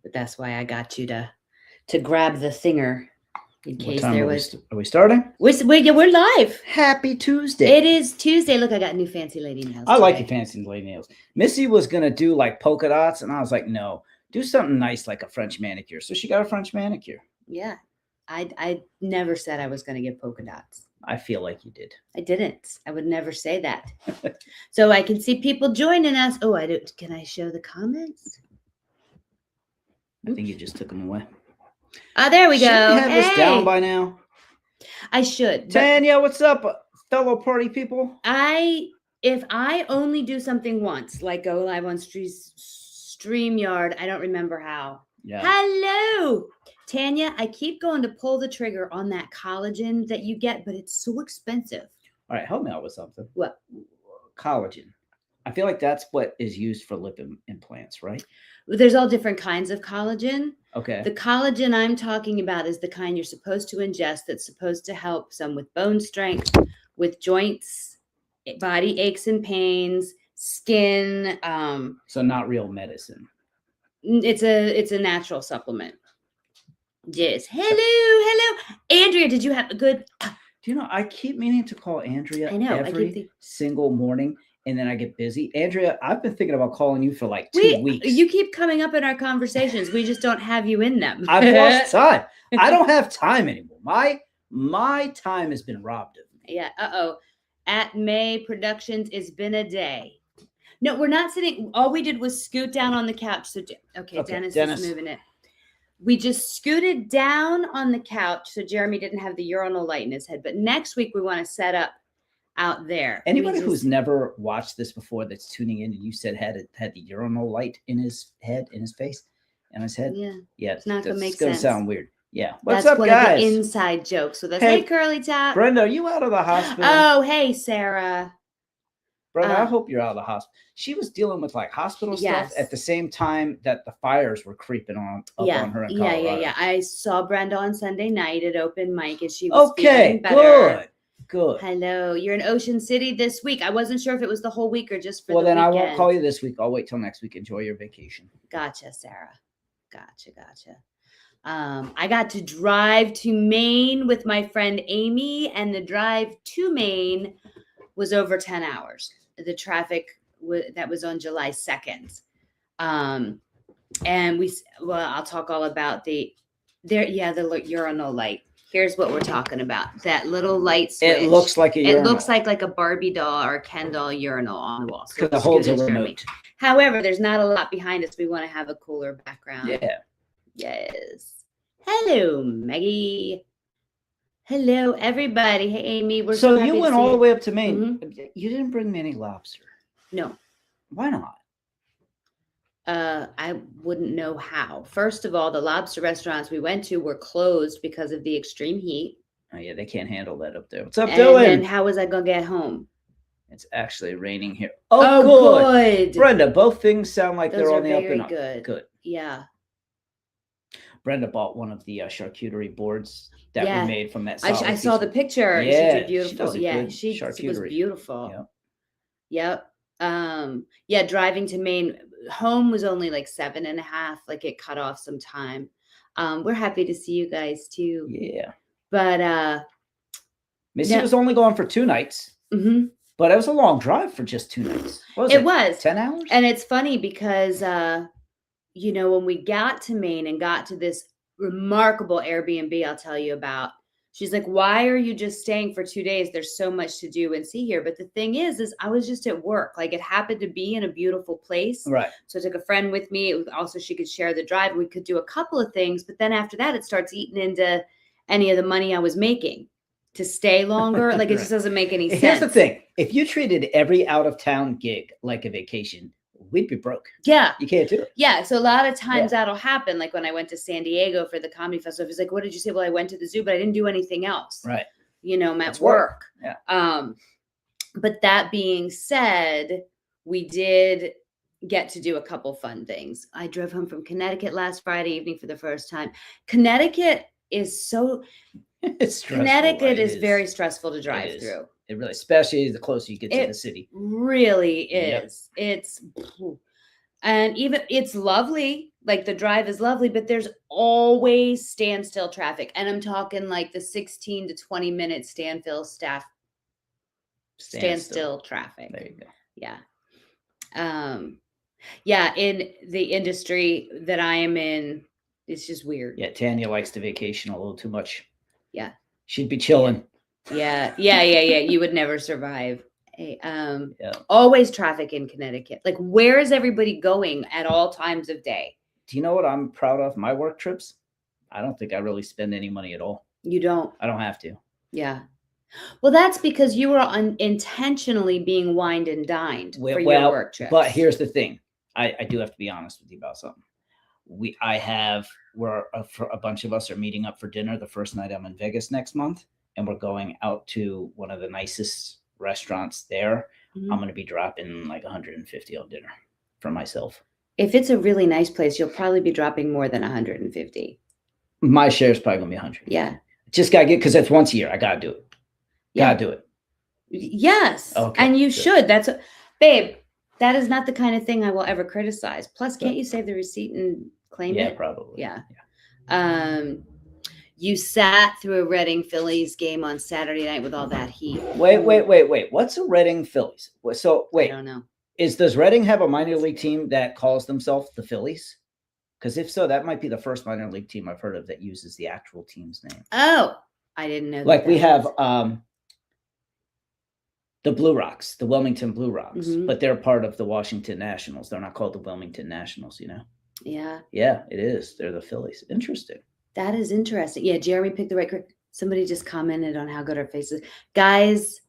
But that's why I got you to grab the thinger in What case time there are was. we starting? We're live. Happy Tuesday. It is Tuesday. Look, I got new fancy lady nails. I like today. your fancy lady nails. Missy was gonna do like polka dots, and I was like, no, do something nice like a French manicure. So she got a French manicure. Yeah, I never said I was going to get polka dots. I feel like you did. I didn't. I would never say that. So I can see people joining us. Oh, I do. Can I show the comments? I think you just took them away. Oh, there we go. Should we have this down by now? I should. Tanya, what's up, fellow party people? If I only do something once, like go live on StreamYard, I don't remember how. Yeah. Hello, Tanya. I keep going to pull the trigger on that collagen that you get, but it's so expensive. All right, help me out with something. What? Collagen. I feel like that's what is used for lip implants, right? There's all different kinds of collagen. Okay. The collagen I'm talking about is the kind you're supposed to ingest that's supposed to help some with bone strength, with joints, body aches and pains, skin. So not real medicine. It's a natural supplement. Yes. Hello. Andrea, did you have a good... Do you know, I keep meaning to call Andrea every single morning, and then I get busy. Andrea, I've been thinking about calling you for like 2 weeks. You keep coming up in our conversations. We just don't have you in them. I've lost time. I don't have time anymore. My time has been robbed of me. Yeah. At May Productions, it's been a day. No, we're not sitting. All we did was scoot down on the couch. So, okay, Dennis is moving it. We just scooted down on the couch so Jeremy didn't have the urinal light in his head. But next week, we want to set up out there. Anybody who's never watched this before that's tuning in, and you said had the urinal light in his head, in his face, and his head. Yeah, it's not gonna make sense. It's gonna sound weird. Yeah, what's that's up, guys? Of the inside joke. So that's hey Curly Top. Brenda, are you out of the hospital? Oh, hey Sarah. Brenda, I hope you're out of the hospital. She was dealing with like hospital stuff at the same time that the fires were creeping on her in Colorado. Yeah. I saw Brenda on Sunday night at open mic, and she was feeling better. Good. Hello. You're in Ocean City this week. I wasn't sure if it was the whole week or just for the weekend. Well, then I won't call you this week. I'll wait till next week. Enjoy your vacation. Gotcha, Sarah. Gotcha. I got to drive to Maine with my friend Amy, and the drive to Maine was over 10 hours. The traffic that was on July 2nd. And I'll talk all about the urinal light. Here's what we're talking about. That little light switch. It looks like a urinal. It looks like a Barbie doll or a Ken doll urinal on the wall. So it holds a remote. However, there's not a lot behind us. We want to have a cooler background. Yeah. Yes. Hello, Maggie. Hello, everybody. Hey, Amy. We're so you went all the way up to Maine. Mm-hmm. You didn't bring me any lobster. No. Why not? I wouldn't know how. First of all, the lobster restaurants we went to were closed because of the extreme heat. Oh yeah, they can't handle that up there. What's up, Dylan? And how was I gonna get home? It's actually raining here. Oh, good. Brenda, both things sound like they're on the up and up. Good. Yeah. Brenda bought one of the charcuterie boards that we made from that. I saw the picture. Yeah, she did beautiful. She was beautiful. Yep. Driving to Maine, home was only like 7.5. Like it cut off some time. We're happy to see you guys too. Yeah. But Missy was only gone for 2 nights. Mm-hmm. But it was a long drive for just 2 nights. It was 10 hours. And it's funny because when we got to Maine and got to this remarkable Airbnb I'll tell you about, she's like, why are you just staying for 2 days? There's so much to do and see here. But the thing is I was just at work. Like it happened to be in a beautiful place. Right. So I took a friend with me. Also, she could share the drive. We could do a couple of things. But then after that, it starts eating into any of the money I was making to stay longer. Like it just doesn't make any sense. Here's the thing. If you treated every out-of-town gig like a vacation, we'd be broke. Yeah. You can't do it. Yeah. So a lot of times that'll happen. Like when I went to San Diego for the comedy festival, he's like, what did you say? Well, I went to the zoo, but I didn't do anything else. Right. I'm at work. Yeah. But that being said, we did get to do a couple fun things. I drove home from Connecticut last Friday evening for the first time. Connecticut is so... Connecticut is very stressful to drive through. It really, especially the closer you get to the city. Really is. Yep. And even it's lovely. like the drive is lovely, but there's always standstill traffic. And I'm talking like the 16 to 20 minute standstill traffic. There you go. Yeah. Yeah, in the industry that I am in, it's just weird. Yeah, Tanya likes to vacation a little too much. Yeah. She'd be chilling. Yeah. You would never survive. Always traffic in Connecticut. Like, where is everybody going at all times of day? Do you know what I'm proud of? My work trips. I don't think I really spend any money at all. You don't? I don't have to. Yeah. Well, that's because you were intentionally being wined and dined for your work trips. But here's the thing. I do have to be honest with you about something. A bunch of us are meeting up for dinner the first night I'm in Vegas next month, and we're going out to one of the nicest restaurants there. Mm-hmm. I'm going to be dropping like $150 on dinner for myself. If it's a really nice place, you'll probably be dropping more than $150. My share is probably going to be $100. Yeah. Just got to get, because it's once a year. I got to do it. Got to do it. Yes. Okay, and you should. Babe, that is not the kind of thing I will ever criticize. Plus, can't you save the receipt and claim it? Yeah, probably. Yeah. You sat through a Reading Phillies game on Saturday night with all that heat. Wait. What's a Reading Phillies? So, wait. I don't know. Does Reading have a minor league team that calls themselves the Phillies? Because if so, that might be the first minor league team I've heard of that uses the actual team's name. Oh, I didn't know. Like we have the Blue Rocks, the Wilmington Blue Rocks, but they're part of the Washington Nationals. They're not called the Wilmington Nationals, you know? Yeah. Yeah, it is. They're the Phillies. Interesting. That is interesting. Yeah, Jeremy picked the right. Somebody just commented on how good our face is. Guys,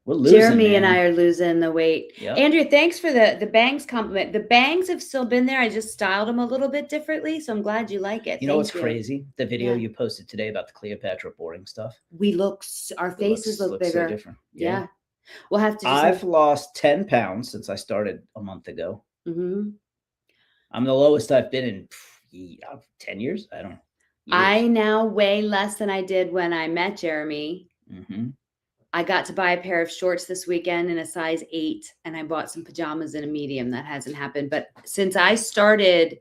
we're losing, Jeremy and I are losing the weight. Yep. Andrea, thanks for the bangs compliment. The bangs have still been there. I just styled them a little bit differently, so I'm glad you like it. You know what's crazy? The video you posted today about the Cleopatra boarding stuff. Our faces look bigger. So different. Yeah. We'll have to. I've lost 10 pounds since I started a month ago. Mm-hmm. I'm the lowest I've been in 10 years. I don't know. I now weigh less than I did when I met Jeremy. Mm-hmm. I got to buy a pair of shorts this weekend in a size 8, and I bought some pajamas in a medium. That hasn't happened. But since I started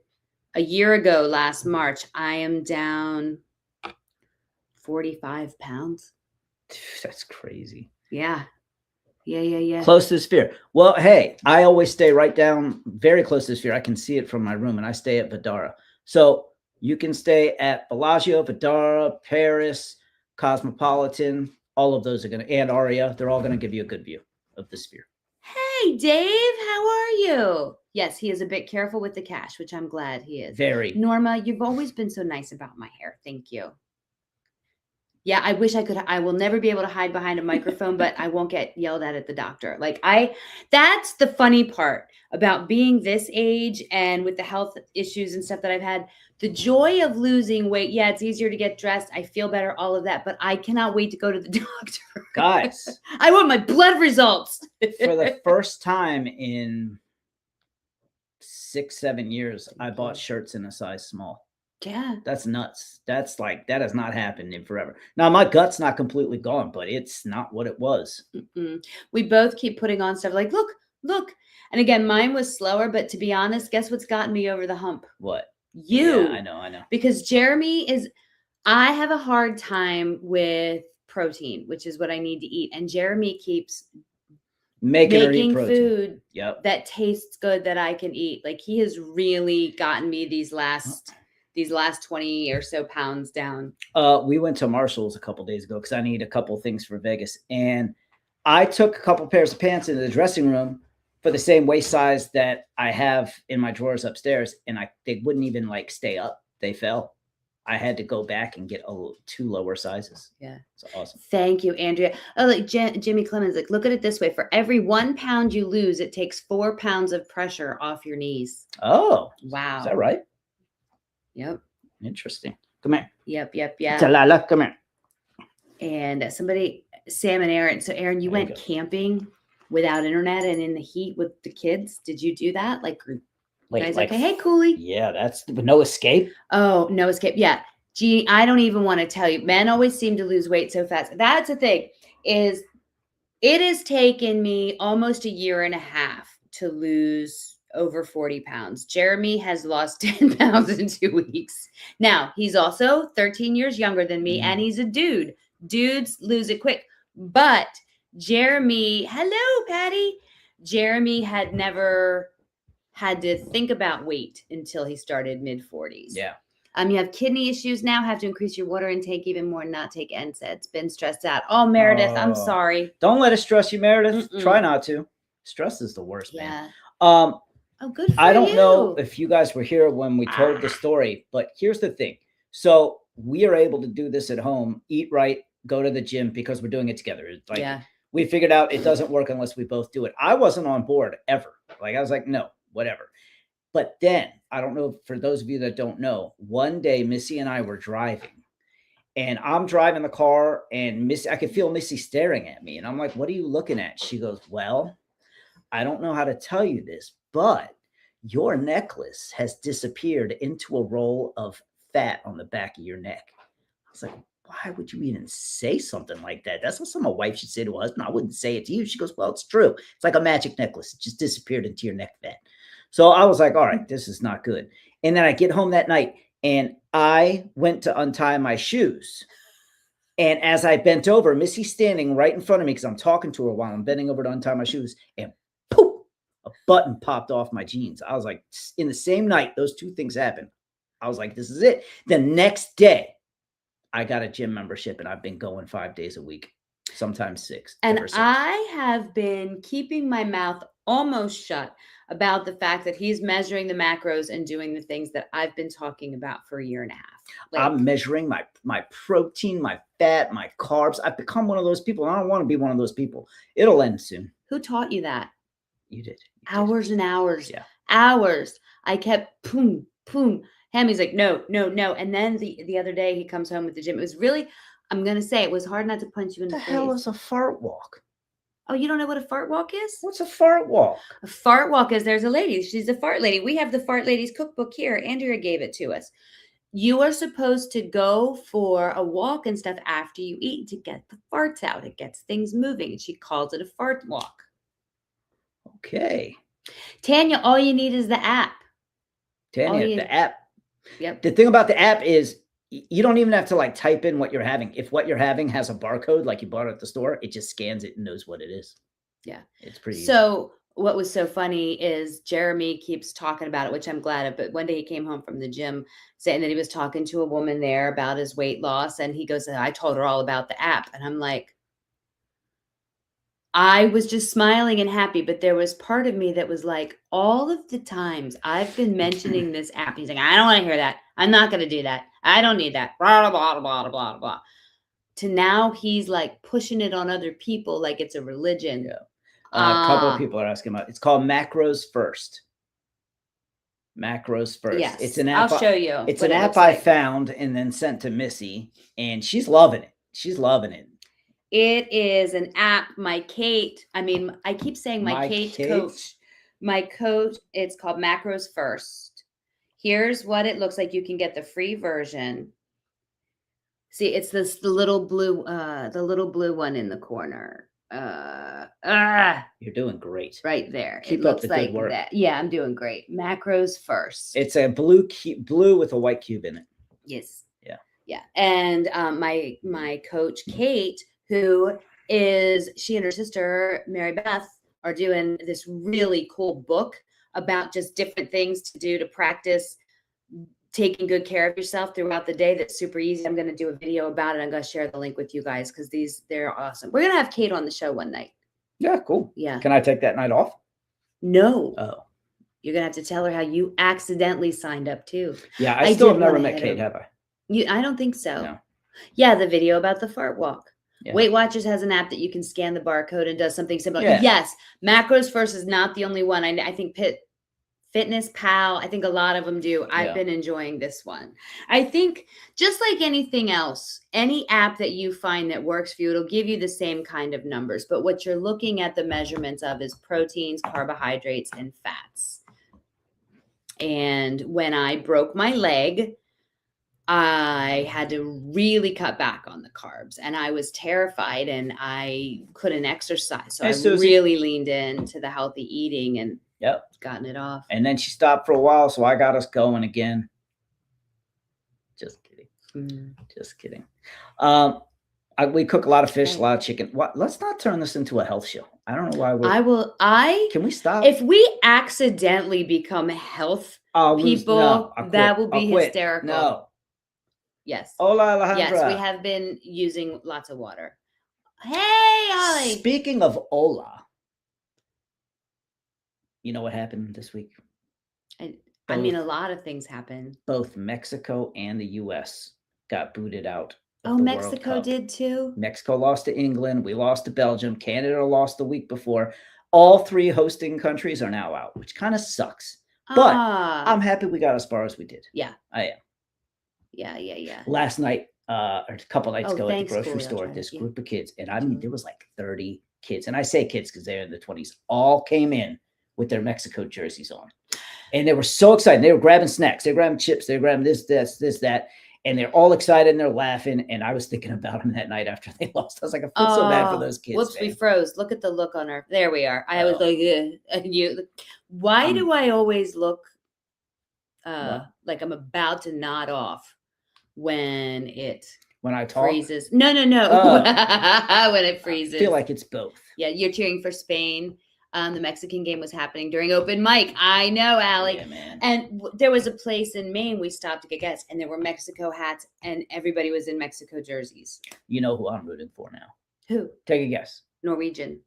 a year ago, last March, I am down 45 pounds. That's crazy. Yeah. Yeah. Close to the sphere. Well, hey, I always stay right down, very close to the sphere. I can see it from my room, and I stay at Vidara. So you can stay at Bellagio, Vidara, Paris, Cosmopolitan. All of those are going to, and Aria, they're all going to give you a good view of the sphere. Hey, Dave, how are you? Yes, he is a bit careful with the cash, which I'm glad he is. Very. Norma, you've always been so nice about my hair. Thank you. Yeah, I wish I could. I will never be able to hide behind a microphone, but I won't get yelled at the doctor. That's the funny part about being this age and with the health issues and stuff that I've had. The joy of losing weight. Yeah, it's easier to get dressed. I feel better, all of that, but I cannot wait to go to the doctor. Guys. I want my blood results. For the first time in 6-7 years, I bought shirts in a size small. Yeah. That's nuts. That has not happened in forever. Now, my gut's not completely gone, but it's not what it was. Mm-mm. We both keep putting on stuff like, look. And again, mine was slower, but to be honest, guess what's gotten me over the hump? What? You. Yeah, I know. Because I have a hard time with protein, which is what I need to eat. And Jeremy keeps making food that tastes good that I can eat. Like, he has really gotten me these last 20 or so pounds down. We went to Marshall's a couple days ago because I need a couple things for Vegas. And I took a couple pairs of pants into the dressing room for the same waist size that I have in my drawers upstairs. And they wouldn't even stay up. They fell. I had to go back and get 2 lower sizes. Yeah. It's awesome. Thank you, Andrea. Oh, Jimmy Clemens, look at it this way. For every 1 pound you lose, it takes 4 pounds of pressure off your knees. Oh. Wow. Is that right? Yep. Interesting. Come here. Yep. Talala, come here. And Sam and Aaron. So Aaron, you went camping without internet and in the heat with the kids. Did you do that? Okay. Hey, Cooley. Yeah, that's no escape. Oh, no escape. Yeah. Gee, I don't even want to tell you. Men always seem to lose weight so fast. That's the thing. It has taken me almost a year and a half to lose over 40 pounds. Jeremy has lost 10 pounds in 2 weeks. Now, he's also 13 years younger than me, and he's a dude. Dudes lose it quick. But Jeremy, hello, Patty. Jeremy had never had to think about weight until he started mid 40s. Yeah. You have kidney issues now, have to increase your water intake even more, not take NSAIDs, been stressed out. Oh, Meredith, I'm sorry. Don't let it stress you, Meredith. Mm-mm. Try not to. Stress is the worst, Yeah. man. Oh, good for I don't you. know if you guys were here when we told the story, but here's the thing. So we are able to do this at home, eat right, go to the gym because we're doing it together. It's like we figured out it doesn't work unless we both do it. I wasn't on board ever. Like I was like, no, whatever. But then I don't know, for those of you that don't know, one day Missy and I were driving and I'm driving the car and I could feel Missy staring at me. And I'm like, what are you looking at? She goes, well, I don't know how to tell you this, but your necklace has disappeared into a roll of fat on the back of your neck. I was like, why would you even say something like that? That's not something a wife should say to a husband. I wouldn't say it to you. She goes, well, it's true. It's like a magic necklace. It just disappeared into your neck fat. So I was like, all right, this is not good. And then I get home that night and I went to untie my shoes. And as I bent over, Missy's standing right in front of me because I'm talking to her while I'm bending over to untie my shoes. And poof, a button popped off my jeans. I was like, in the same night, those two things happened. I was like, this is it. The next day, I got a gym membership and I've been going 5 days a week, sometimes 6. And I have been keeping my mouth almost shut about the fact that he's measuring the macros and doing the things that I've been talking about for a year and a half. Like, I'm measuring my protein, my fat, my carbs. I've become one of those people. And I don't want to be one of those people. It'll end soon. Who taught you that? You did. Hours and hours. Yeah. Hours. I kept boom, boom. Hammy's like, no. And then the other day he comes home with the gym. It was really, I'm going to say, it was hard not to punch you in the face. What the hell is a fart walk? Oh, you don't know what a fart walk is? What's a fart walk? A fart walk is there's a lady. She's a fart lady. We have the Fart Ladies cookbook here. Andrea gave it to us. You are supposed to go for a walk and stuff after you eat to get the farts out. It gets things moving. And she calls it a fart walk. Okay. Tanya, all you need is the app. Tanya, the app. Yep. The thing about the app is you don't even have to like type in what you're having. If what you're having has a barcode, like you bought it at the store, it just scans it and knows what it is. Yeah. It's pretty easy. So what was so funny is Jeremy keeps talking about it, which I'm glad of. But one day he came home from the gym saying that he was talking to a woman there about his weight loss. And he goes, I told her all about the app. And I'm like, I was just smiling and happy, but there was part of me that was like, all of the times I've been mentioning this app, he's like, I don't want to hear that. I'm not going to do that. I don't need that. Blah, blah, blah, blah, blah, blah. To now he's like pushing it on other people like it's a religion. Yeah. A couple of people are asking about it. It's called Macros First. Macros First. Yes, it's an app. I'll show you. It's an app I found and then sent to Missy, and she's loving it. She's loving it. It is an app. I keep saying my Kate coach. My coach, it's called Macros First. Here's what it looks like. You can get the free version. See, it's the little blue one in the corner. You're doing great. Right there. Keep it up looks the like good work. that. Yeah, I'm doing great. Macros First. It's a blue with a white cube in it. Yes. Yeah. Yeah. And my coach Kate, she and her sister Mary Beth are doing this really cool book about just different things to do to practice taking good care of yourself throughout the day. That's super easy. I'm going to do a video about it. I'm going to share the link with you guys because they're awesome. We're going to have Kate on the show one night. Yeah, cool. Yeah. Can I take that night off? No. Oh. You're going to have to tell her how you accidentally signed up too. Yeah, I still have never met Kate, have I? I don't think so. No. Yeah, the video about the fart walk. Yeah. Weight Watchers has an app that you can scan the barcode and does something similar. Yeah. Yes, Macros First is not the only one. I think Fitness Pal, I think a lot of them do. I've been enjoying this one. I think just like anything else, any app that you find that works for you, it'll give you the same kind of numbers. But what you're looking at the measurements of is proteins, carbohydrates, and fats. And when I broke my leg, I had to really cut back on the carbs and I was terrified and I couldn't exercise. So I really leaned into the healthy eating and Yep. Gotten it off. And then she stopped for a while, so I got us going again. Just kidding. Just kidding. We cook a lot of fish, a lot of chicken. Let's not turn this into a health show. I don't know why Can we stop? If we accidentally become health people, that will be hysterical. No. Yes. Hola, Alejandra. Yes, we have been using lots of water. Hey, Ollie. Speaking of hola, you know what happened this week? I mean, a lot of things happened. Both Mexico and the U.S. got booted out. Oh, Mexico did too? Mexico lost to England. We lost to Belgium. Canada lost the week before. All 3 hosting countries are now out, which kind of sucks. But I'm happy we got as far as we did. Yeah. I am. Yeah. Last night, or a couple nights ago at the grocery Julia, store, this group of kids, and I mean, there was like 30 kids. And I say kids because they're in their 20s, all came in with their Mexico jerseys on. And they were so excited. They were grabbing snacks. They were grabbing chips. They were grabbing this, that. And they're all excited and they're laughing. And I was thinking about them that night after they lost. I was like, I feel so bad for those kids. Whoops, man. We froze. Look at the look on our. There we are. I was like, why do I always look like I'm about to nod off when I talk? Freezes? No. When it freezes. I feel like it's both. Yeah, you're cheering for Spain. The Mexican game was happening during open mic. I know, Allie. Yeah, man. And there was a place in Maine we stopped to get gas, and there were Mexico hats, and everybody was in Mexico jerseys. You know who I'm rooting for now? Who? Take a guess. Norwegian.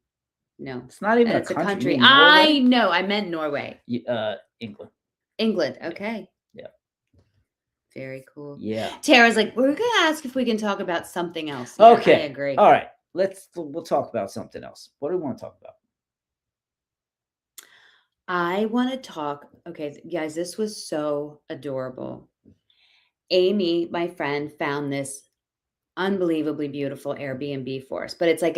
No. It's not even a country. I know. I meant Norway. England. England. Okay. Yeah. Very cool. Yeah. Tara's like, we're going to ask if we can talk about something else. Yeah, okay. I agree. All right. We'll talk about something else. What do we want to talk about? I want to talk. Okay, guys, this was so adorable. Amy, my friend, found this unbelievably beautiful Airbnb for us, but it's like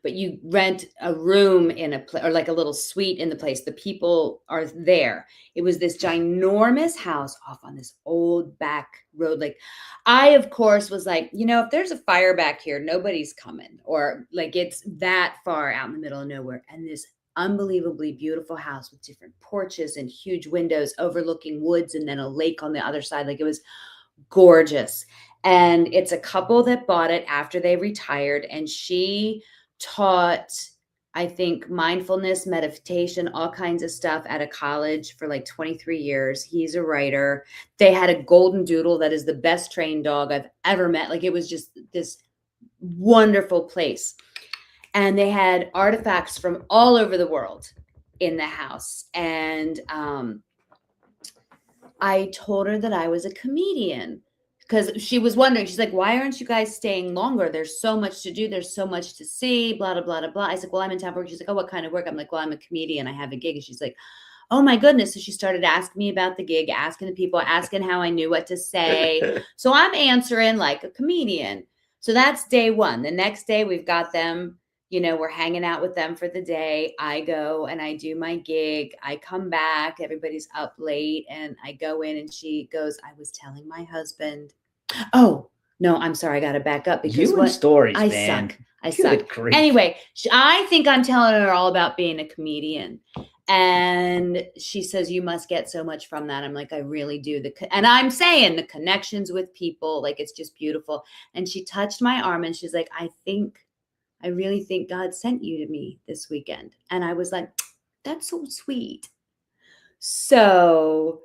but you rent a room in a place or like a little suite in the place. The people are there. It was this ginormous house off on this old back road. Like I, of course, was like, if there's a fire back here, nobody's coming, or like it's that far out in the middle of nowhere. And this unbelievably beautiful house with different porches and huge windows overlooking woods and then a lake on the other side. Like it was gorgeous. And it's a couple that bought it after they retired. And she taught, I think, mindfulness, meditation, all kinds of stuff at a college for like 23 years. He's a writer. They had a golden doodle that is the best trained dog I've ever met. Like it was just this wonderful place. And they had artifacts from all over the world in the house. And I told her that I was a comedian because she was wondering. She's like, why aren't you guys staying longer? There's so much to do. There's so much to see, blah, blah, blah, blah, blah. I said, well, I'm in town for work. She's like, oh, what kind of work? I'm like, well, I'm a comedian. I have a gig. And she's like, oh, my goodness. So she started asking me about the gig, asking the people, asking how I knew what to say. So I'm answering like a comedian. So that's day one. The next day we've got them. We're hanging out with them for the day. I go and I do my gig. I come back. Everybody's up late. And I go in and she goes, I was telling my husband. Oh, no, I'm sorry. I got to back up because stories, I man. suck. I suck. Grief. Anyway, I think I'm telling her all about being a comedian. And she says, you must get so much from that. I'm like, I really do. And I'm saying the connections with people, like it's just beautiful. And she touched my arm and she's like, I really think God sent you to me this weekend. And I was like, that's so sweet. So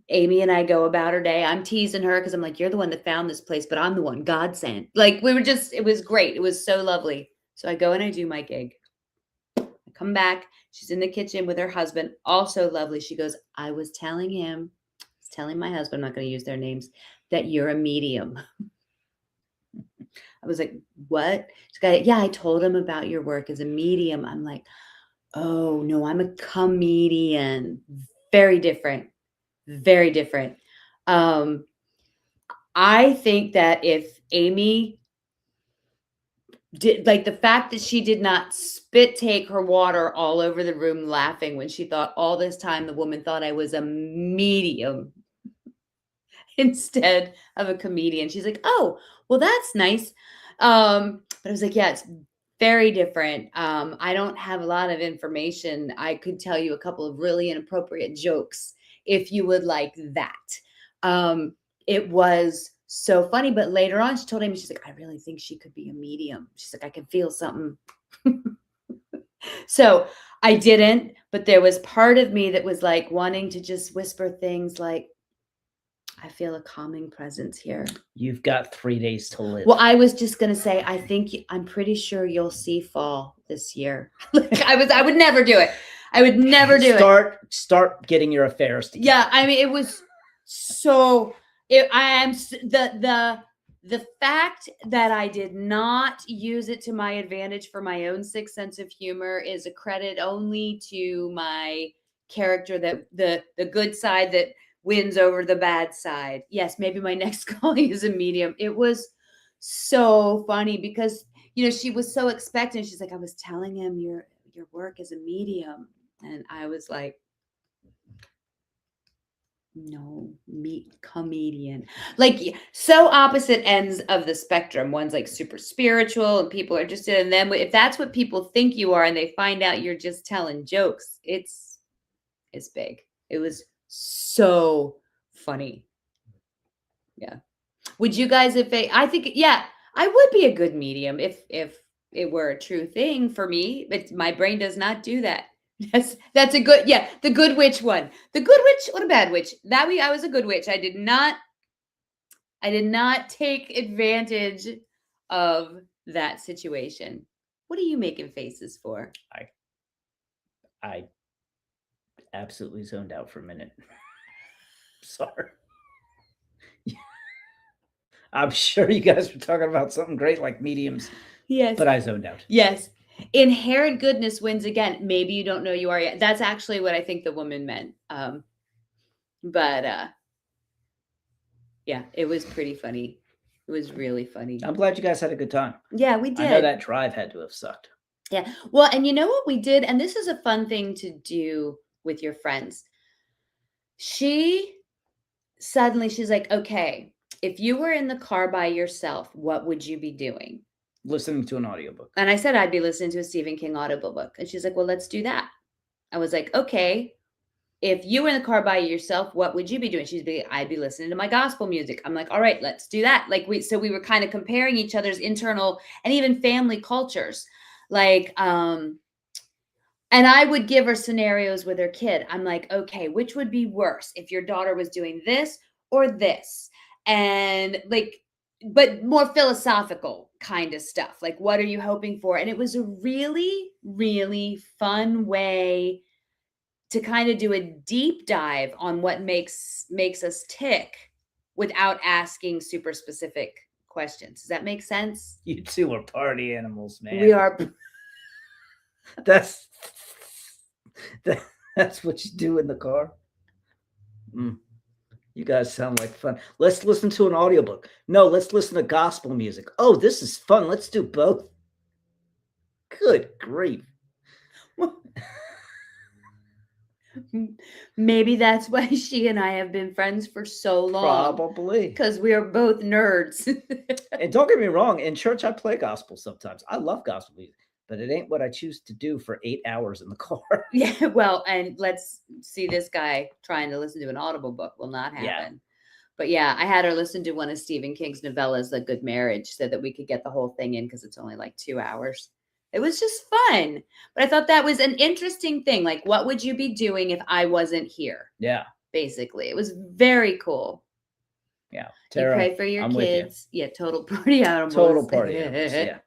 Amy and I go about her day. I'm teasing her because I'm like, you're the one that found this place, but I'm the one God sent. Like it was great. It was so lovely. So I go and I do my gig. I come back. She's in the kitchen with her husband. Also lovely. She goes, I was telling my husband, I'm not going to use their names, that you're a medium. I was like, what? Yeah, I told him about your work as a medium. I'm like, oh, no, I'm a comedian. Very different. Very different. I think that if Amy did, like the fact that she did not spit take her water all over the room laughing when she thought all this time the woman thought I was a medium instead of a comedian. She's like, oh, well, that's nice. But I was like, yeah, it's very different. I don't have a lot of information. I could tell you a couple of really inappropriate jokes if you would like that. It was so funny, but later on she told Amy, she's like, I really think she could be a medium. She's like, I can feel something. So I didn't, but there was part of me that was like wanting to just whisper things like, I feel a calming presence here. You've got 3 days to live. Well, I was just gonna say, I'm pretty sure you'll see fall this year. Like I would never do it. I would never do it. Start getting your affairs together. Yeah, I mean, it was so. The fact that I did not use it to my advantage for my own sick sense of humor is a credit only to my character, that the good side that wins over the bad side. Yes, maybe my next calling is a medium. It was so funny because, you know, she was so expectant. She's like, I was telling him your work as a medium. And I was like, no, comedian. Like, so opposite ends of the spectrum. One's like super spiritual and people are interested in them. If that's what people think you are and they find out you're just telling jokes, it's big. It was so funny. Yeah. Would you guys, I think, yeah, I would be a good medium if it were a true thing for me, but my brain does not do that. That's a good, yeah, the good witch one. The good witch or the bad witch. That way I was a good witch. I did not take advantage of that situation. What are you making faces for? I absolutely zoned out for a minute. Sorry. I'm sure you guys were talking about something great like mediums. Yes. But I zoned out. Yes. Inherent goodness wins again. Maybe you don't know you are yet. That's actually what I think the woman meant. Yeah, it was pretty funny. It was really funny. I'm glad you guys had a good time. Yeah, we did. I know that drive had to have sucked. Yeah. Well, and you know what we did? And this is a fun thing to do with your friends. She's like, okay, if you were in the car by yourself, what would you be doing? Listening to an audiobook. And I said, I'd be listening to a Stephen King audiobook. And she's like, well, let's do that. I was like, okay, if you were in the car by yourself, what would you be doing? I'd be listening to my gospel music. I'm like, all right, let's do that. Like so we were kind of comparing each other's internal and even family cultures. Like, and I would give her scenarios with her kid. I'm like, okay, which would be worse if your daughter was doing this or this? And like, but more philosophical kind of stuff. Like, what are you hoping for? And it was a really, really fun way to kind of do a deep dive on what makes us tick without asking super specific questions. Does that make sense? You two are party animals, man. We are. That's what you do in the car. You guys sound like fun. Let's listen to an audiobook. No, let's listen to gospel music. Oh, this is fun. Let's do both. Good grief. Maybe that's why she and I have been friends for so long. Probably. Because we are both nerds. And don't get me wrong, in church I play gospel sometimes. I love gospel music, but it ain't what I choose to do for 8 hours in the car. Yeah, well, and let's see, this guy trying to listen to an audible book will not happen. Yeah. But yeah, I had her listen to one of Stephen King's novellas, The Good Marriage, so that we could get the whole thing in because it's only like 2 hours. It was just fun. But I thought that was an interesting thing. Like, what would you be doing if I wasn't here? Yeah. Basically. It was very cool. Yeah. Tara, you pray for your kids. Yeah, total party animals. Total party animals, yeah.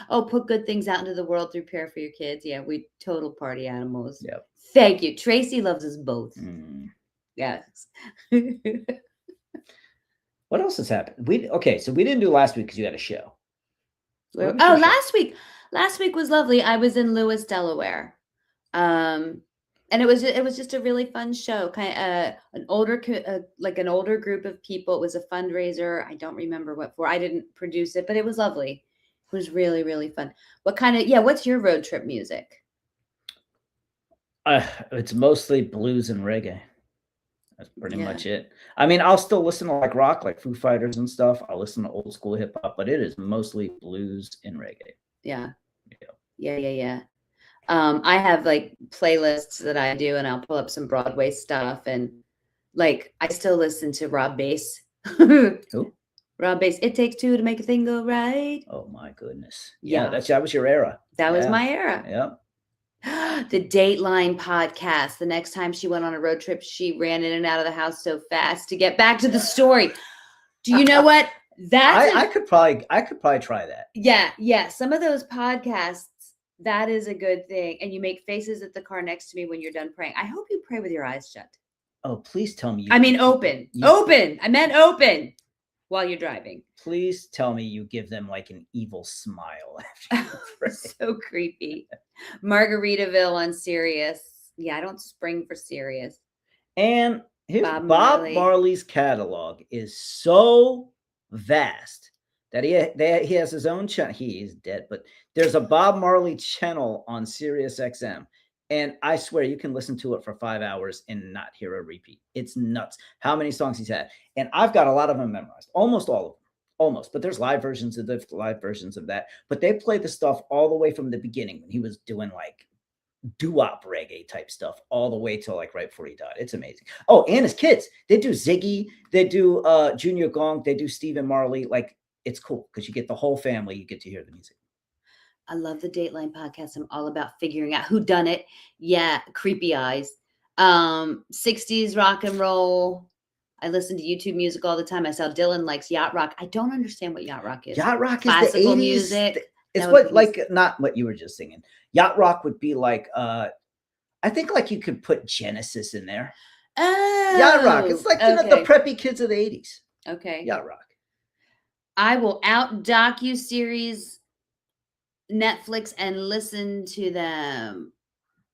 Oh, put good things out into the world through prayer for your kids. Yeah, we total party animals. Yep. Thank you. Tracy loves us both. Yes. What else has happened? So we didn't do last week because you had a show. Last week was lovely. I was in Lewis, Delaware. And it was just a really fun show. Kind of an older group of people. It was a fundraiser. I don't remember what for. I didn't produce it, but it was lovely. It was really, really fun. What's your road trip music? It's mostly blues and reggae. That's pretty much it. I mean, I'll still listen to like rock, like Foo Fighters and stuff. I'll listen to old school hip hop, but it is mostly blues and reggae. Yeah. Yeah. Yeah. I have like playlists that I do, and I'll pull up some Broadway stuff, and like I still listen to Rob Bass. Who? Rob Bass. It takes two to make a thing go right. Oh my goodness. Yeah. That was your era. That was Yeah. my era. Yep. The Dateline podcast. The next time she went on a road trip, she ran in and out of the house so fast to get back to the story. Do you know what? I could probably try that. Yeah. Some of those podcasts, that is a good thing. And you make faces at the car next to me when you're done praying. I hope you pray with your eyes shut. Oh, please tell me. I mean, open. Open. I meant open while you're driving. Please tell me you give them like an evil smile after you pray. So creepy. Margaritaville on Sirius. Yeah, I don't spring for Sirius. And his Bob Marley's catalog is so vast that he has his own channel. He is dead, but there's a Bob Marley channel on Sirius XM. And I swear you can listen to it for 5 hours and not hear a repeat. It's nuts how many songs he's had. And I've got a lot of them memorized, almost all of them. Almost, but there's live versions of this, live versions of that. But they play the stuff all the way from the beginning when he was doing like doo-wop reggae type stuff, all the way till like right before he died. It's amazing. Oh, and his kids, they do Ziggy, they do Junior Gong, they do Stephen Marley. Like, it's cool because you get the whole family, you get to hear the music. I love the Dateline podcast. I'm all about figuring out who done it. Yeah, creepy eyes. 60s rock and roll. I listen to YouTube music all the time. I saw Dylan likes yacht rock. I don't understand what yacht rock is. Yacht rock is classical the 80s music. It's what like not what you were just singing. Yacht rock would be like I think like you could put Genesis in there. Oh, yacht rock. It's like you know the preppy kids of the 80s. Okay. Yacht rock. I will out docu-series Netflix and listen to them.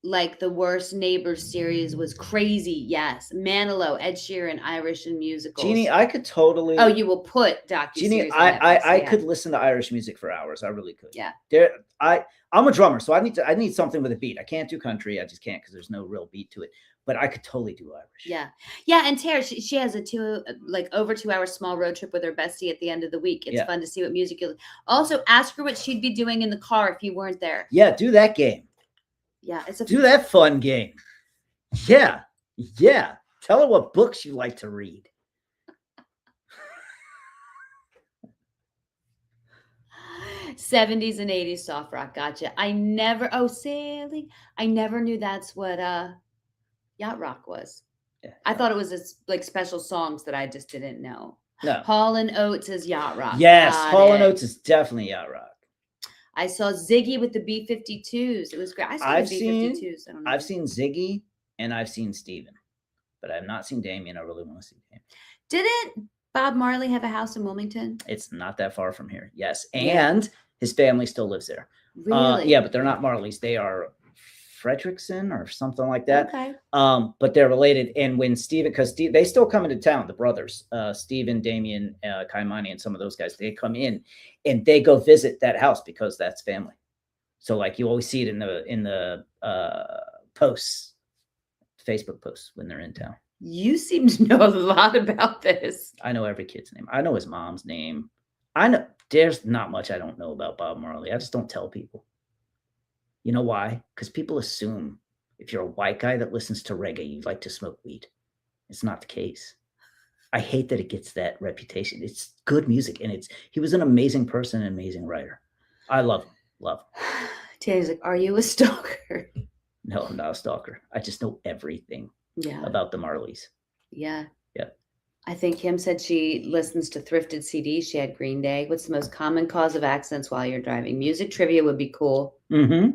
Like the Worst Neighbors series was crazy. Yes. Manilow, Ed Sheeran, Irish and musicals. Jeannie, I could totally. Oh, you will put docu-series. Jeannie, I could listen to Irish music for hours. I really could. Yeah. I'm a drummer, so I need something with a beat. I can't do country. I just can't because there's no real beat to it. But I could totally do Irish. Yeah. And Tara, she has a over 2 hour small road trip with her bestie at the end of the week. It's fun to see what music you'll. Also, ask her what she'd be doing in the car if you weren't there. Yeah, do that game. Yeah, do that fun game. Yeah. Tell her what books you like to read. '70s and '80s soft rock. Gotcha. Sailing. I never knew that's what yacht rock was. Yeah. I thought it was like special songs that I just didn't know. No. Hall & Oates is yacht rock. Yes, Hall & Oates is definitely yacht rock. I saw Ziggy with the B-52s. It was great. I've seen Ziggy and I've seen Steven, but I've not seen Damien. I really want to see Damien. Didn't Bob Marley have a house in Wilmington? It's not that far from here. Yes. And his family still lives there. Really? Yeah, but they're not Marleys. They are Fredrickson or something like that. Okay. But they're related. And when Steven, because they still come into town, the brothers, Steven, Damien, Kaimani, and some of those guys, they come in and they go visit that house because that's family. So like you always see it in the posts, Facebook posts when they're in town. You seem to know a lot about this. I know every kid's name. I know his mom's name. I know there's not much I don't know about Bob Marley. I just don't tell people. You know why? Because people assume if you're a white guy that listens to reggae, you like to smoke weed. It's not the case. I hate that it gets that reputation. It's good music, and he was an amazing person, an amazing writer. I love him. Love him. Teddy's like, are you a stalker? No, I'm not a stalker. I just know everything about the Marleys. Yeah. Yep. I think Kim said she listens to thrifted CDs. She had Green Day. What's the most common cause of accidents while you're driving? Music trivia would be cool. Mm-hmm.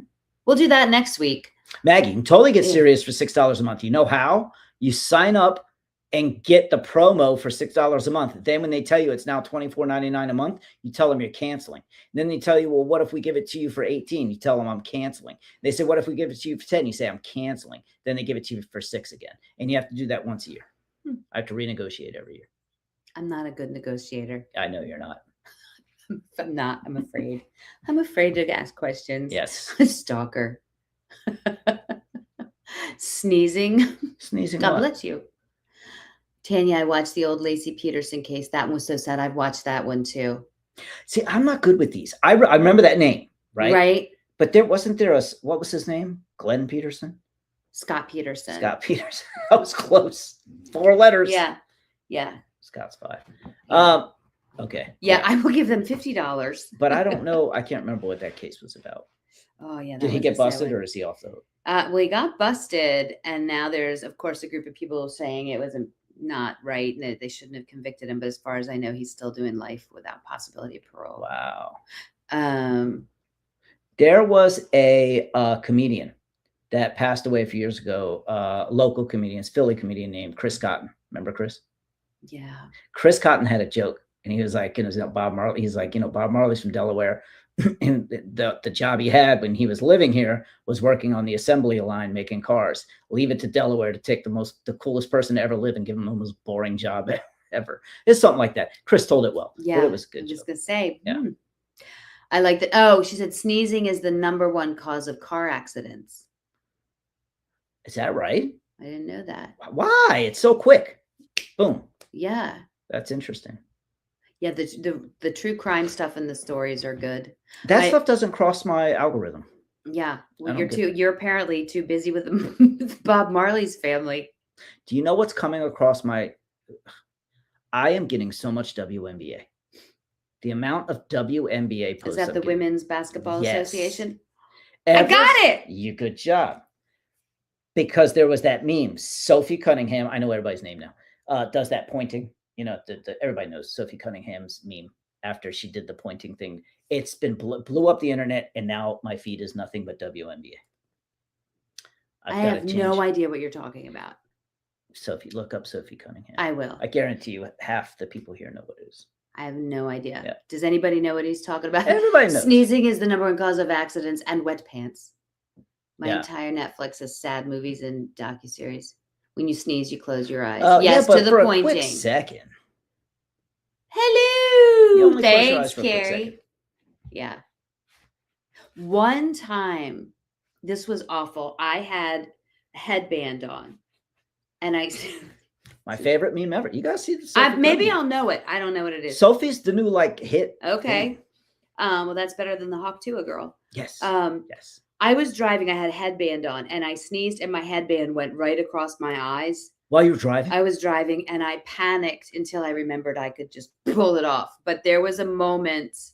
We'll do that next week. Maggie, you can totally get serious for $6 a month. You know how? You sign up and get the promo for $6 a month. Then when they tell you it's now $24.99 a month, you tell them you're canceling. Then they tell you, well, what if we give it to you for $18? You tell them I'm canceling. They say, what if we give it to you for $10? You say, I'm canceling. Then they give it to you for $6 again. And you have to do that once a year. I have to renegotiate every year. I'm not a good negotiator. I know you're not. I'm not. I'm afraid. I'm afraid to ask questions. Yes. Stalker. Sneezing. God bless you. Tanya, I watched the old Lacey Peterson case. That one was so sad. I've watched that one too. See, I'm not good with these. I remember that name. right? Right. But there wasn't there what was his name? Glenn Peterson? Scott Peterson. Scott Peterson. That was close. 4 letters. Yeah. Yeah. Scott's 5. Yeah. Okay. Yeah, I will give them $50. But I don't know. I can't remember what that case was about. Oh yeah. Did he get busted or is he off the hook? Well, he got busted, and now there's, of course, a group of people saying it wasn't not right and that they shouldn't have convicted him. But as far as I know, he's still doing life without possibility of parole. Wow. Um, There was a comedian that passed away a few years ago, local comedian, Philly comedian named Chris Cotton. Remember Chris? yeah. Chris Cotton had a joke, and he was like, Bob Marley. He's like, Bob Marley's from Delaware, and the job he had when he was living here was working on the assembly line making cars. Leave it to Delaware to take the coolest person to ever live and give him the most boring job ever. It's something like that. Chris told it well. Yeah, but it was a good. I was joke. just gonna say. Yeah. I like that. Oh, she said sneezing is the #1 cause of car accidents. Is that right? I didn't know that. Why? It's so quick. Boom. Yeah. That's interesting. Yeah, the true crime stuff and the stories are good. That stuff doesn't cross my algorithm. Yeah. Well, you're apparently too busy with Bob Marley's family. Do you know what's coming across my I am getting so much WNBA. The amount of WNBA posts. Is that the Women's Basketball Association? I got it. Good job. Because there was that meme, Sophie Cunningham. I know everybody's name now. Does that pointing? Everybody knows Sophie Cunningham's meme after she did the pointing thing. It's been blew up the internet, and now my feed is nothing but WNBA. I have no idea what you're talking about. Sophie, look up Sophie Cunningham. I will. I guarantee you, half the people here know what it is. I have no idea. Yeah. Does anybody know what he's talking about? Everybody knows. Sneezing is the #1 cause of accidents and wet pants. My entire Netflix is sad movies and docuseries. When you sneeze, you close your eyes. Yes, but to the for pointing. A quick second. Hello. Thanks, Carrie. Yeah. One time, this was awful. I had a headband on, and my favorite meme ever. You guys see this? Maybe I'll know it. I don't know what it is. Sophie's the new hit. Okay. Thing. Well, that's better than the Hawk Tuah girl. Yes. Yes. I was driving. I had a headband on, and I sneezed, and my headband went right across my eyes. While you were driving? I was driving, and I panicked until I remembered I could just pull it off. But there was a moment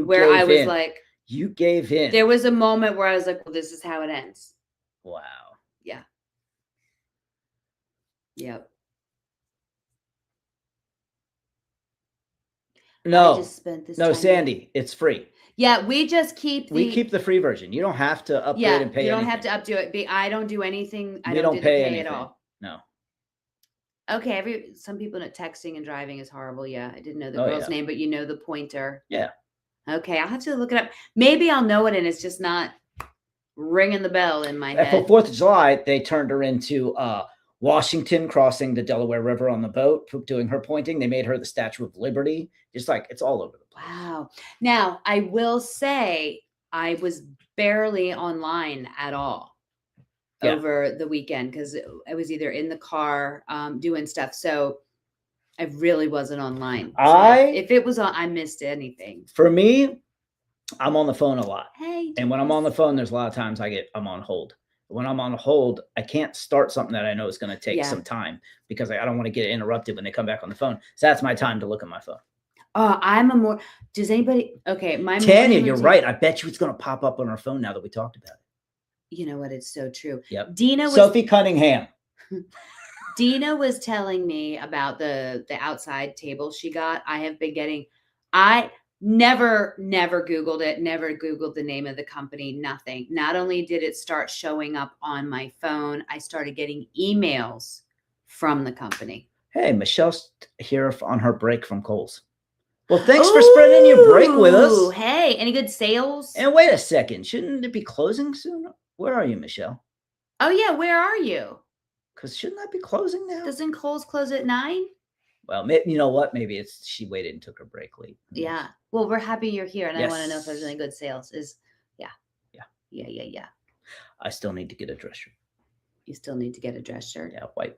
where I was like, you gave in. There was a moment where I was like, well, this is how it ends. Wow. Yeah. Yep. No. I just spent this Sandy, it's free. Yeah, we just keep we keep the free version. You don't have to upgrade and pay. You don't have to updo it. I don't do anything. I don't pay at all. No. Okay. Some people know texting and driving is horrible. Yeah, I didn't know the girl's name, but you know the pointer. Yeah. Okay, I'll have to look it up. Maybe I'll know it, and it's just not ringing the bell in my head. For 4th of July, they turned her into Washington crossing the Delaware River on the boat, doing her pointing. They made her the Statue of Liberty. It's all over the place. Wow. Now, I will say I was barely online at all over the weekend because I was either in the car doing stuff. So I really wasn't online. So if it was on, I missed anything. For me, I'm on the phone a lot. Hey. And when I'm on the phone, there's a lot of times I'm on hold. When I'm on hold, I can't start something that I know is going to take some time because I don't want to get interrupted when they come back on the phone. So that's my time to look at my phone. Does anybody, okay. Tanya, you're right. I bet you it's going to pop up on our phone now that we talked about it. You know what? It's so true. Yep. Sophie Cunningham. Dina was telling me about the outside table she got. I have been getting, I never Googled it, never Googled the name of the company, nothing. Not only did it start showing up on my phone, I started getting emails from the company. Hey, Michelle's here on her break from Kohl's. Well, thanks for spreading your break with us. Hey, any good sales? And wait a second. Shouldn't it be closing soon? Where are you, Michelle? Oh, yeah. Where are you? Because shouldn't that be closing now? Doesn't Kohl's close at 9? Well, you know what? Maybe she waited and took her break late. Yeah. Well, we're happy you're here, and I want to know if there's any good sales. Yeah. I still need to get a dress shirt. You still need to get a dress shirt? Yeah, white.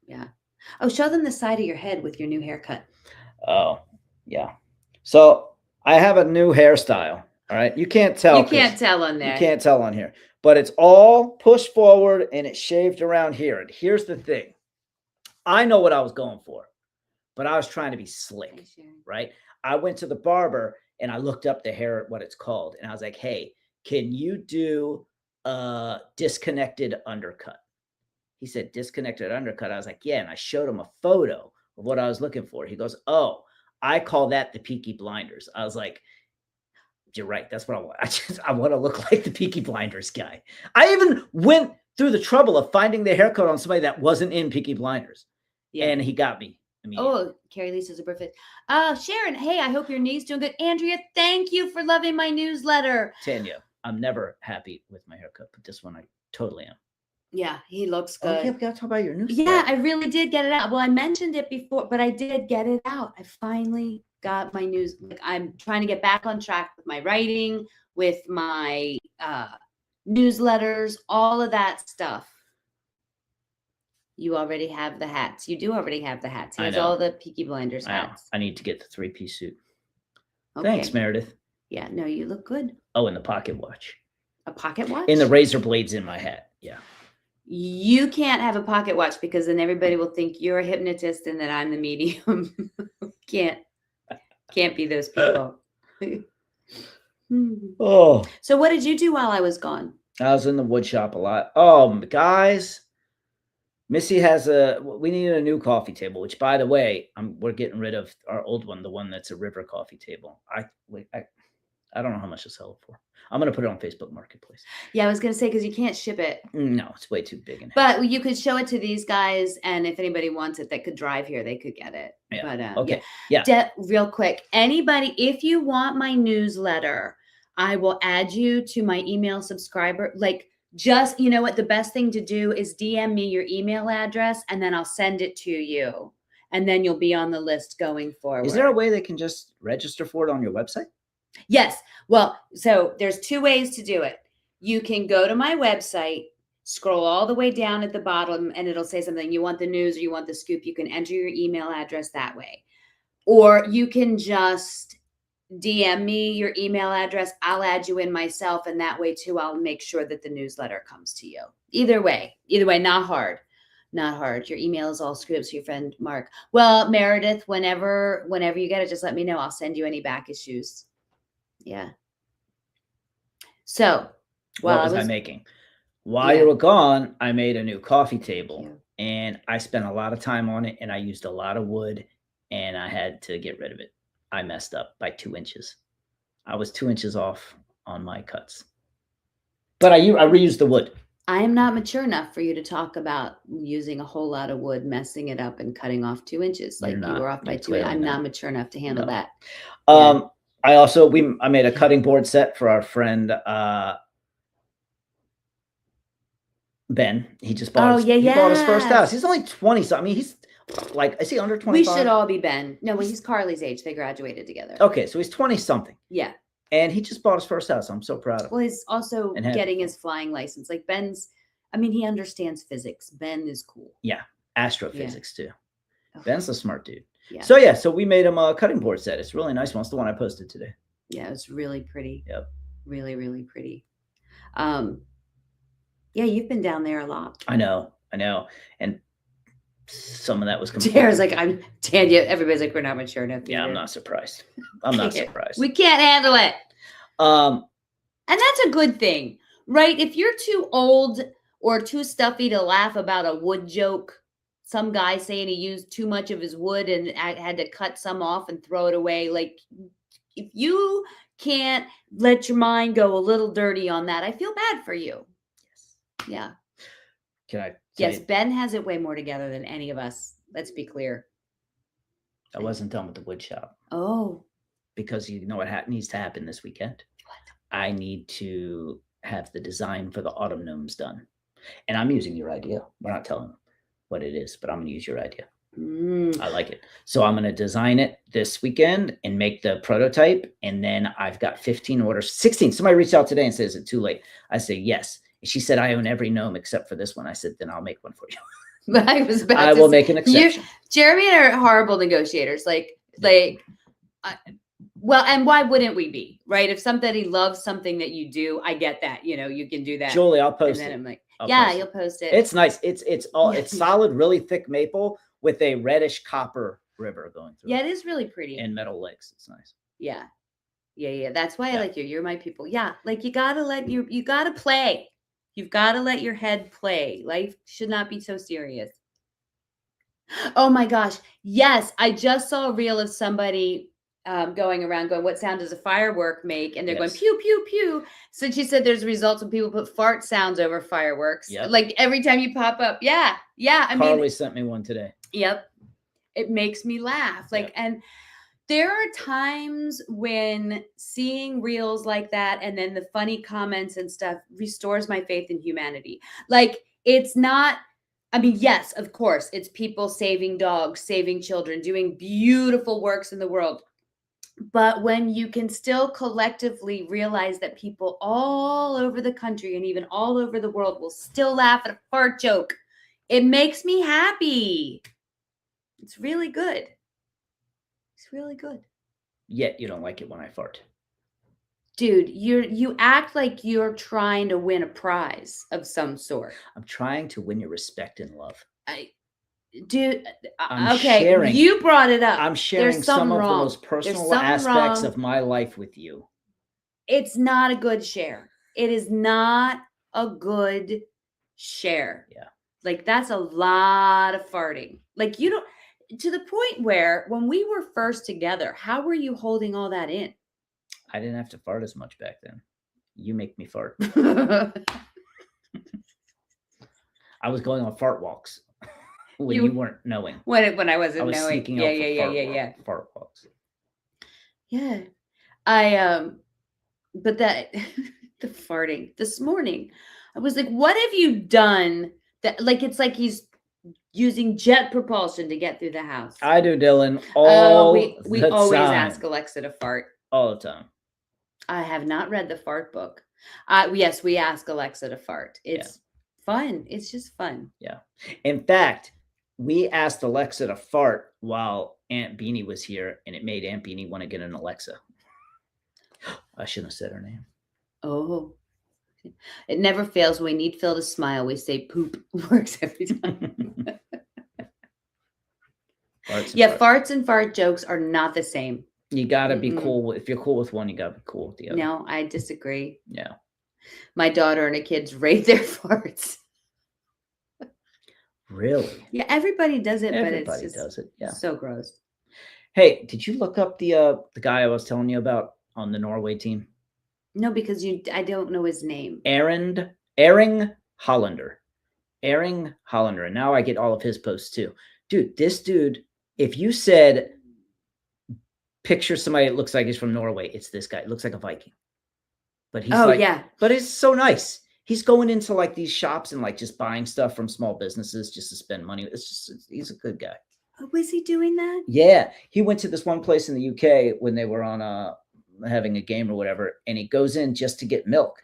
Yeah. Oh, show them the side of your head with your new haircut. Oh, yeah. So I have a new hairstyle. All right. You can't tell. You can't tell on there. You can't tell on here. But it's all pushed forward and it's shaved around here. And here's the thing. I know what I was going for, but I was trying to be slick, right? I went to the barber and I looked up the hair, what it's called. And I was like, hey, can you do a disconnected undercut? He said, disconnected undercut. I was like, yeah. And I showed him a photo of what I was looking for. He goes, oh, I call that the Peaky Blinders. I was like, you're right. That's what I want. I want to look like the Peaky Blinders guy. I even went through the trouble of finding the haircut on somebody that wasn't in Peaky Blinders. Yeah. And he got me. Oh, Carrie Lisa's a perfect. Sharon, hey, I hope your knee's doing good. Andrea, thank you for loving my newsletter. Tanya, I'm never happy with my haircut, but this one I totally am. Yeah, he looks good. Oh, yeah, we got to talk about your newsletter. Yeah, I really did get it out. Well, I mentioned it before, but I did get it out. I finally got my news. Like, I'm trying to get back on track with my writing, with my newsletters, all of that stuff. You already have the hats. You do already have the hats. He has all the Peaky Blinders hats. I need to get the 3-piece suit. Okay. Thanks, Meredith. Yeah, no, you look good. Oh, and the pocket watch. A pocket watch? And the razor blades in my hat. Yeah. You can't have a pocket watch because then everybody will think you're a hypnotist and that I'm the medium. Can't be those people. Oh. So what did you do while I was gone? I was in the wood shop a lot. Oh, guys. Missy we needed a new coffee table, which, by the way, we're getting rid of our old one, the one that's a river coffee table. I don't know how much to sell it for. I'm going to put it on Facebook Marketplace. Yeah, I was going to say, because you can't ship it. No, it's way too big. But you could show it to these guys, and if anybody wants it that could drive here, they could get it. Yeah. But, okay. Yeah. Real quick, anybody, if you want my newsletter, I will add you to my email subscriber. Like, just, you know what, the best thing to do is DM me your email address, and then I'll send it to you. And then you'll be on the list going forward. Is there a way they can just register for it on your website? Yes. Well, so there's 2 ways to do it. You can go to my website, scroll all the way down at the bottom, and it'll say something. You want the news or you want the scoop. You can enter your email address that way. Or you can just DM me your email address. I'll add you in myself. And that way too, I'll make sure that the newsletter comes to you. Either way, not hard. Not hard. Your email is all screwed up to your friend Mark. Well, Meredith, whenever you get it, just let me know. I'll send you any back issues. Yeah. So what was I making? While you were gone, I made a new coffee table and I spent a lot of time on it and I used a lot of wood and I had to get rid of it. I messed up by 2 inches. I was 2 inches off on my cuts, but I reused the wood. I am not mature enough for you to talk about using a whole lot of wood, messing it up and cutting off 2 inches. Like you were off by 2 inches. I'm not mature enough to handle that. I made a cutting board set for our friend, Ben. He just bought he bought his first house. He's only 20. So I mean, he's like, is he under 25? We should all be Ben. No, he's Carly's age. They graduated together. Okay. So he's 20 something. Yeah. And he just bought his first house. I'm so proud of him. Well, he's also getting his flying license. Like he understands physics. Ben is cool. Yeah. Astrophysics too. Okay. Ben's a smart dude. Yeah. So we made him a cutting board set. It's a really nice one. It's the one I posted today. Yeah, it's really pretty. Yep. Really, really pretty. Yeah, you've been down there a lot. I know. And some of that was Tara's like, Tanya, everybody's like, we're not mature enough. Yeah, I'm not surprised. I'm not surprised. We can't handle it. And that's a good thing, right? If you're too old or too stuffy to laugh about a wood joke, some guy saying he used too much of his wood and had to cut some off and throw it away. Like, if you can't let your mind go a little dirty on that, I feel bad for you. Yes. Yeah. Can I? Yes, Ben has it way more together than any of us. Let's be clear. I wasn't done with the wood shop. Oh. Because you know what needs to happen this weekend? What? I need to have the design for the autumn gnomes done. And I'm using your idea. We're not telling them what it is, but I'm going to use your idea. I like it. So I'm going to design it this weekend and make the prototype. And then I've got 15 orders, 16. Somebody reached out today and says, is it too late? I say, yes. And she said, I own every gnome except for this one. I said, then I'll make one for you. I will make an exception. Jeremy and I are horrible negotiators. Well, and why wouldn't we be, right? If somebody loves something that you do, I get that. You can do that. Julie, I'll And post then it. I'm like, I'll yeah, post you'll it. post it. It's nice. It's Yeah. solid, really thick maple with a reddish copper river going through Yeah, it it is really pretty. and metal legs. It's nice. Yeah. Yeah. That's why I Yeah. like you. You're my people. Yeah. Like you gotta play. You've got to let your head play. Life should not be so serious. Oh my gosh. Yes. I just saw a reel of somebody going around going, what sound does a firework make? And they're going Yes. pew, pew, pew. So she said there's results when people put fart sounds over fireworks. Yep. Like every time you pop up. Yeah. Yeah. I mean, HallWay sent me one today. yep. It makes me laugh. Like, Yep. and there are times when seeing reels like that and then the funny comments and stuff restores my faith in humanity. Like, it's not, I mean, yes, of course, it's people saving dogs, saving children, doing beautiful works in the world. But when you can still collectively realize that people all over the country and even all over the world will still laugh at a fart joke, it makes me happy. It's really good. It's really good. Yet you don't like it when I fart. Dude, you act like you're trying to win a prize of some sort. I'm trying to win your respect and love. Dude, I'm okay, sharing- you brought it up. I'm sharing There's some something of the wrong. most personal There's something aspects wrong. of my life with you. It's not a good share. It is not a good share. Yeah. Like that's a lot of farting. Like you don't, to the point where when we were first together, how were you holding all that in? I didn't have to fart as much back then. You make me fart. I was going on fart walks when you weren't knowing. When I wasn't I was knowing. sneaking out for Yeah. fart walks. Yeah. But that the farting this morning, I was like, what have you done that it's like he's using jet propulsion to get through the house. I do, Dylan. All we always ask Alexa to fart. All the time. I have not read the fart book. Yes, we ask Alexa to fart. It's fun. It's just fun. Yeah. In fact, we asked Alexa to fart while Aunt Beanie was here, and it made Aunt Beanie want to get an Alexa. I shouldn't have said her name. Oh. It never fails. When we need Phil to smile, we say poop. Works every time. Farts and fart jokes are not the same. You got to be cool. If you're cool with one, you got to be cool with the other. No, I disagree. Yeah. My daughter and her kids rate their farts. Really? Yeah, everybody does it, Everybody but it's just does it. Yeah. so gross. Hey, did you look up the guy I was telling you about on the Norway team? No, because I don't know his name. Erring Hollander. Erring Hollander. And now I get all of his posts too. Dude, this dude, if you said picture somebody that looks like he's from Norway, it's this guy. It looks like a Viking. But he's but it's so nice. He's going into like these shops and like just buying stuff from small businesses just to spend money. He's a good guy. Oh, was he doing that? Yeah. He went to this one place in the UK when they were on having a game or whatever, and he goes in just to get milk.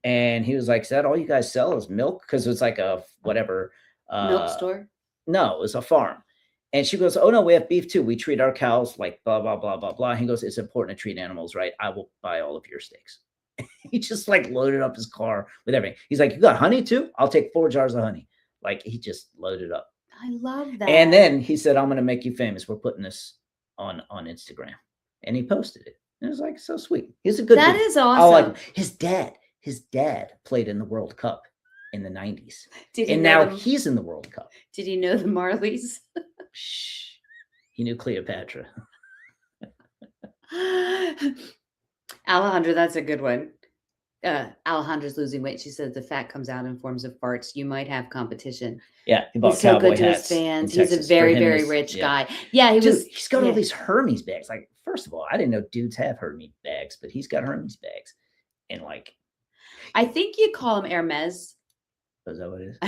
And he was like, is that all you guys sell is milk? Because it was like a whatever milk store. No, it was a farm. And she goes, oh no, we have beef too. We treat our cows like blah, blah, blah, blah, blah. He goes, it's important to treat animals right. I will buy all of your steaks. He just like loaded up his car with everything. He's like, you got honey too? I'll take 4 jars of honey. Like he just loaded up. I love that. And then he said, I'm going to make you famous. We're putting this on Instagram. And he posted it. It was like so sweet. He's a good dude. Is awesome. His dad played in the World Cup in the 90s. And now he's in the World Cup. Did he know the Marleys? Shh. He knew Cleopatra. Alejandra, that's a good one. Alejandra's losing weight. She says the fat comes out in forms of farts. You might have competition. Yeah, he bought so good to his fans. He's a very, very rich guy. Yeah, he's got all these Hermes bags. Like, first of all, I didn't know dudes have Hermes bags, but he's got Hermes bags. And like, I think you call him Hermes. Is that what it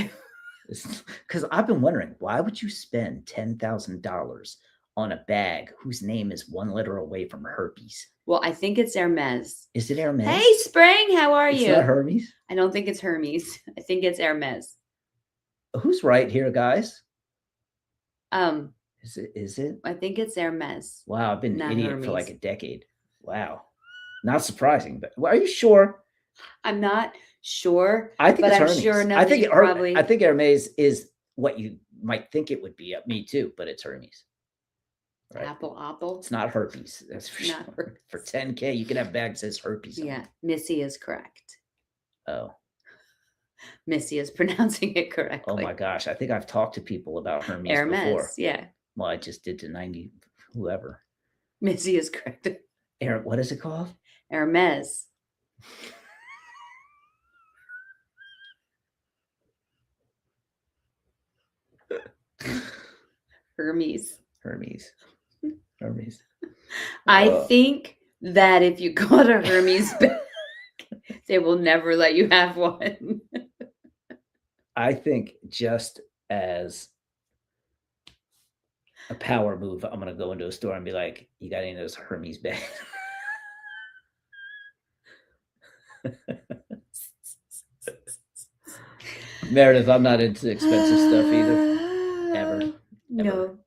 is? Because I've been wondering, why would you spend $10,000 on a bag whose name is 1 letter away from herpes? Well, I think it's Hermes. Is it Hermes? Hey, Spring, how are you? It's not Hermes? I don't think it's Hermes. I think it's Hermes. Who's right here, guys? Is it? I think it's Hermes. Wow, I've been an idiot for like a decade. Wow. Not surprising, but are you sure? I'm not sure, I think but it's I'm Hermes. sure enough I that think you probably. I think Hermes is what you might think it would be. Me too, but it's Hermes. Right. Apple. It's not herpes. That's for Not sure. herpes. For 10K, you can have a bag that says herpes. On Yeah, it. Missy is correct. Oh. Missy is pronouncing it correctly. Oh my gosh. I think I've talked to people about Hermes Hermes, before. yeah. Well, I just did to 90 whoever. Missy is correct. What is it called? Hermes. Hermes. I think that if you got a Hermes bag, they will never let you have one. I think just as a power move, I'm gonna go into a store and be like, "You got any of those Hermes bags?" Meredith, I'm not into expensive stuff either. Ever. No.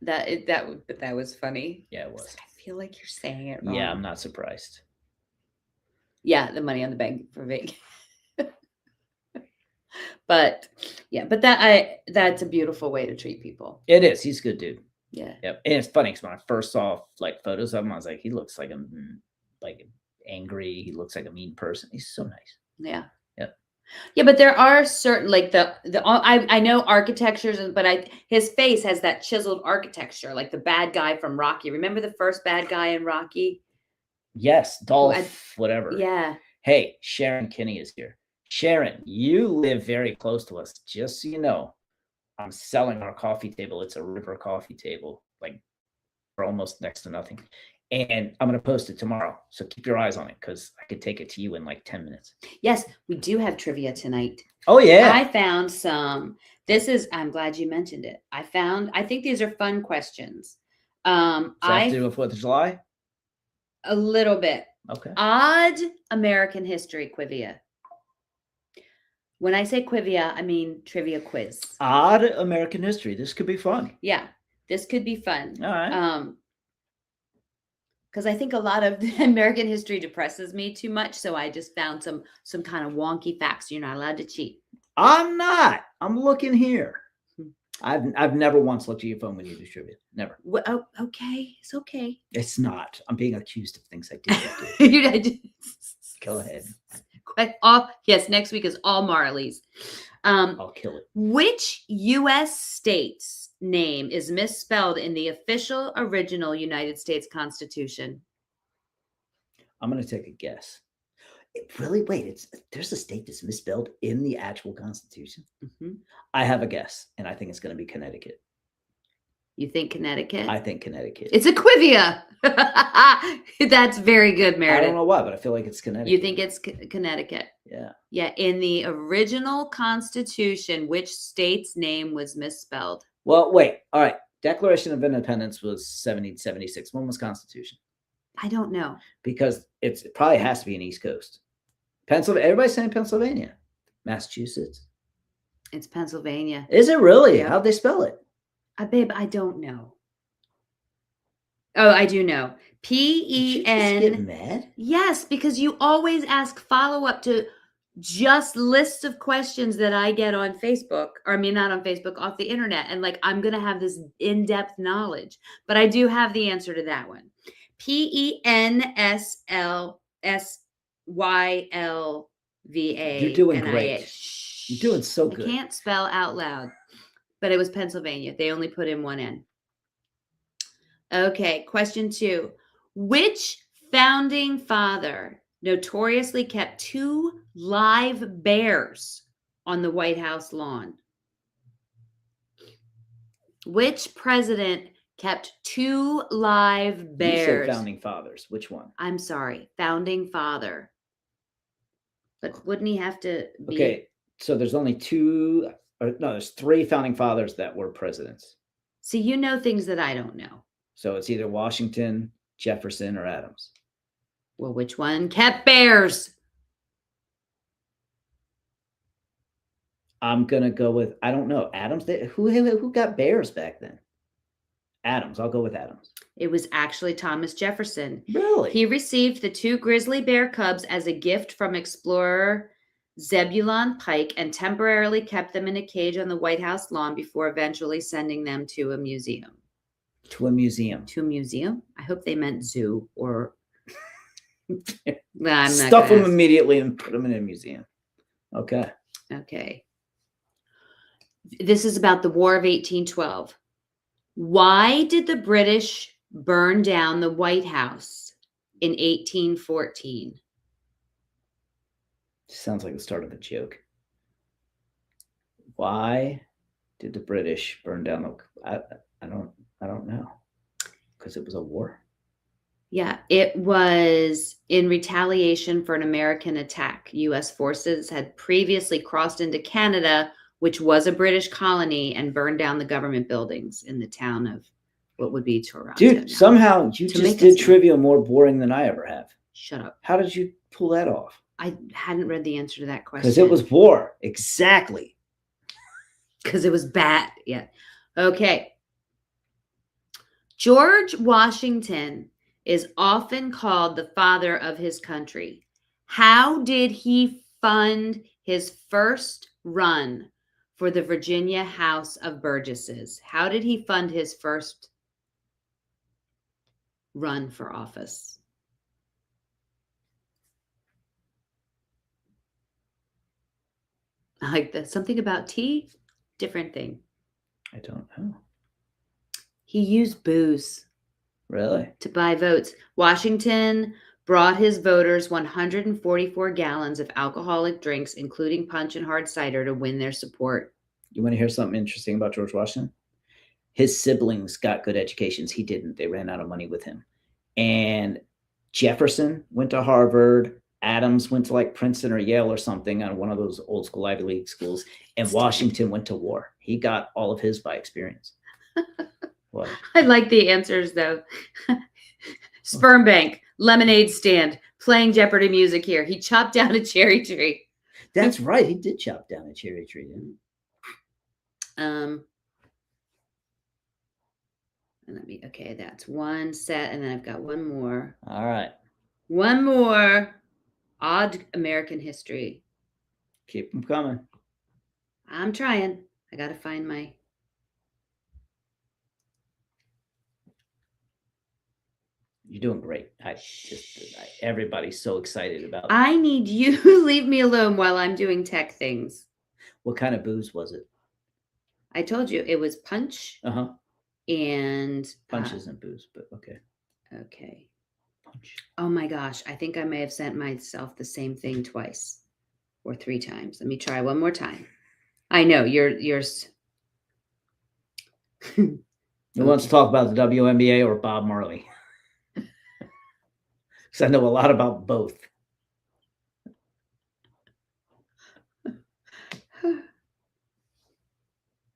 That was funny. Yeah, it was. I feel like you're saying it wrong. Yeah, I'm not surprised. Yeah, the money on the bank for Vic. But yeah, but that's a beautiful way to treat people. It is. He's a good dude. Yeah. Yep. And it's funny because when I first saw like photos of him, I was like, he looks like like angry. He looks like a mean person. He's so nice. Yeah. Yep. Yeah, but there are certain like I know architectures, but his face has that chiseled architecture, like the bad guy from Rocky. Remember the first bad guy in Rocky? Yes, Dolph, whatever. Yeah. Hey, Sharon Kinney is here. Sharon, you live very close to us. Just so you know, I'm selling our coffee table. It's a river coffee table, like for almost next to nothing. And I'm going to post it tomorrow. So keep your eyes on it because I could take it to you in like 10 minutes. Yes, we do have trivia tonight. Oh, yeah. I found some. I'm glad you mentioned it. I think these are fun questions. Does that have to do with 4th of July? A little bit. Okay. Odd American history quivia. When I say quivia, I mean trivia quiz. Odd American history. This could be fun. Yeah, this could be fun. All right. Because I think a lot of American history depresses me too much, so I just found some kind of wonky facts. You're not allowed to cheat. I'm not. I'm looking here. I've never once looked at your phone when you do trivia. Never. Well, oh, okay. It's okay. It's not. I'm being accused of things I didn't do. Go ahead. Yes, next week is all Marley's. I'll kill it. Which U.S. state's name is misspelled in the official original United States Constitution? I'm going to take a guess. Really? Wait, there's a state that's misspelled in the actual Constitution? Mm-hmm. I have a guess, and I think it's going to be Connecticut. You think Connecticut? I think Connecticut. It's Equivia. That's very good, Meredith. I don't know why, but I feel like it's Connecticut. You think it's Connecticut? Yeah. Yeah. In the original Constitution, which state's name was misspelled? Well, wait. All right. Declaration of Independence was 1776. When was Constitution? I don't know. Because it probably has to be an East Coast. Pennsylvania. Everybody's saying Pennsylvania. Massachusetts. It's Pennsylvania. Is it really? Yeah. How'd they spell it? Babe, I don't know. Oh, I do know. P-E-N. Did you just get mad? Yes, because you always ask follow-up to just lists of questions that I get on Facebook. Or I mean, not on Facebook, off the internet. And like, I'm going to have this in-depth knowledge. But I do have the answer to that one. Pennsylvania. You're doing great. You're doing so good. I can't spell out loud. But it was Pennsylvania. They only put in one N. Okay, question 2. Which founding father notoriously kept 2 live bears on the White House lawn? Which president kept 2 live bears? You said founding fathers. Which one? I'm sorry, founding father. But wouldn't he have to be? Okay, so there's only 2... there's 3 founding fathers that were presidents. See, you know things that I don't know. So it's either Washington, Jefferson, or Adams. Well, which one kept bears? I'm gonna go with, I don't know, Adams. Who got bears back then? Adams. I'll go with Adams. It was actually Thomas Jefferson. Really? He received the 2 grizzly bear cubs as a gift from explorer Zebulon Pike and temporarily kept them in a cage on the White House lawn before eventually sending them to a museum. To a museum. To a museum? I hope they meant zoo or... Well, I'm not Stuff gonna them immediately and put them in a museum. Okay. Okay. This is about the War of 1812. Why did the British burn down the White House in 1814? Sounds like the start of a joke. Why did the British burn down the? I don't know. Because it was a war. Yeah, it was in retaliation for an American attack. U.S. forces had previously crossed into Canada, which was a British colony, and burned down the government buildings in the town of what would be Toronto. Dude, now. somehow you just did trivia more boring than I ever have. Shut up. How did you pull that off? I hadn't read the answer to that question. Because it was war. Exactly. Because it was bad. Yeah. Okay. George Washington is often called the father of his country. How did he fund his first run for the Virginia House of Burgesses? How did he fund his first run for office? I like that. Something about tea? Different thing. I don't know. He used booze. Really? To buy votes. Washington brought his voters 144 gallons of alcoholic drinks, including punch and hard cider, to win their support. You want to hear something interesting about George Washington? His siblings got good educations. He didn't. They ran out of money with him. And Jefferson went to Harvard. Adams went to like Princeton or Yale or something on one of those old school Ivy League schools. And Washington went to war. He got all of his by experience. What? I like the answers, though. Sperm bank, lemonade stand, playing Jeopardy music here. He chopped down a cherry tree. That's right. He did chop down a cherry tree, didn't he? Okay, that's one set, and then I've got one more. All right. One more. Odd American history. Keep them coming. I'm trying. I got to find my... You're doing great. Everybody's so excited about it. I need you to leave me alone while I'm doing tech things. What kind of booze was it? I told you it was punch. Uh-huh. And punch isn't booze, but okay. Okay. Punch. Oh my gosh. I think I may have sent myself the same thing twice or 3 times. Let me try one more time. I know yours. You want to talk about the WNBA or Bob Marley? Because I know a lot about both.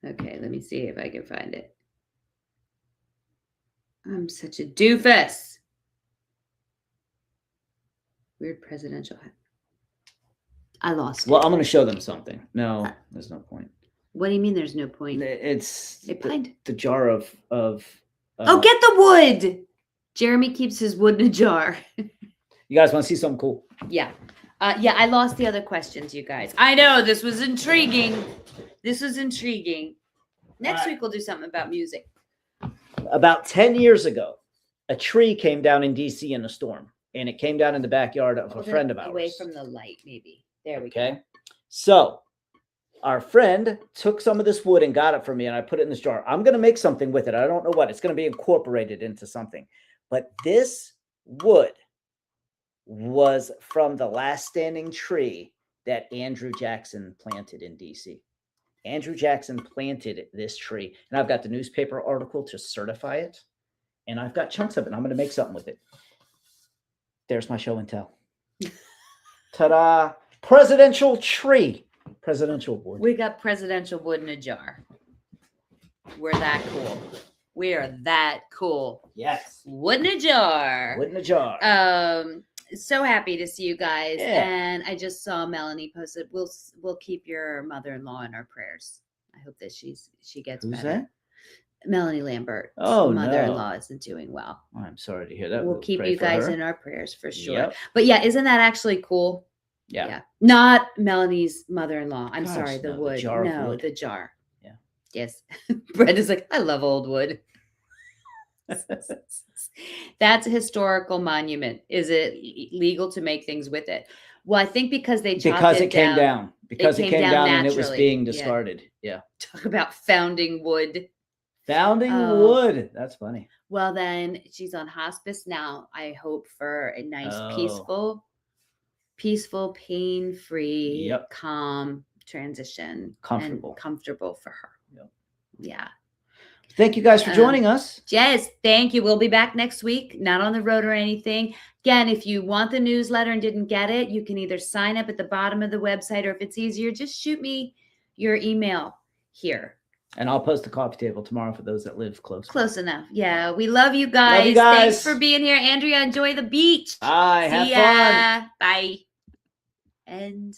Okay, let me see if I can find it. I'm such a doofus. Weird presidential. I lost it. Well, I'm going to show them something. No, there's no point. What do you mean there's no point? It's the jar of oh, get the wood. Jeremy keeps his wood in a jar. You guys want to see something cool? Yeah. Yeah, I lost the other questions, you guys. I know, this was intriguing. Next week, we'll do something about music. About 10 years ago, a tree came down in D.C. in a storm, and it came down in the backyard of a friend of ours. Away from the light, maybe. There we go. Okay. So our friend took some of this wood and got it for me, and I put it in this jar. I'm going to make something with it. I don't know what. It's going to be incorporated into something. But this wood was from the last standing tree that Andrew Jackson planted in D.C. Andrew Jackson planted this tree, and I've got the newspaper article to certify it, and I've got chunks of it, and I'm going to make something with it. There's my show and tell. Ta-da! Presidential tree. Presidential wood. We got presidential wood in a jar. We're that cool. We are that cool. Yes. Wood in a jar. Wood in a jar. So happy to see you guys. Yeah. And I just saw Melanie posted. We'll keep your mother-in-law in our prayers. I hope that she gets Who's better. Melanie Lambert's Oh, mother-in-law isn't doing well. Oh, I'm sorry to hear that. We'll keep pray you for guys her. in our prayers for sure. Yep. But yeah, isn't that actually cool? Yeah. Not Melanie's mother-in-law. I'm Gosh, sorry, the no, the wood. jar of No, wood. the jar. Yeah. Yes. Brenda's like, I love old wood. That's a historical monument. Is it legal to make things with it? Well, I think because they chopped Because it it came down. down. Because it came down and it was naturally. being discarded. Yeah. Talk about founding wood. Founding wood. That's funny. Well, then she's on hospice now. I hope for a nice, peaceful, pain-free, calm transition. Comfortable. And comfortable for her. Yep. Yeah. Thank you guys for joining us. Yes, thank you. We'll be back next week, not on the road or anything. Again, if you want the newsletter and didn't get it, you can either sign up at the bottom of the website, or if it's easier, just shoot me your email here. And I'll post the coffee table tomorrow for those that live close. Close enough. Yeah, we love you guys. Love you guys. Thanks for being here. Andrea, enjoy the beach. Bye. See have fun. Bye. And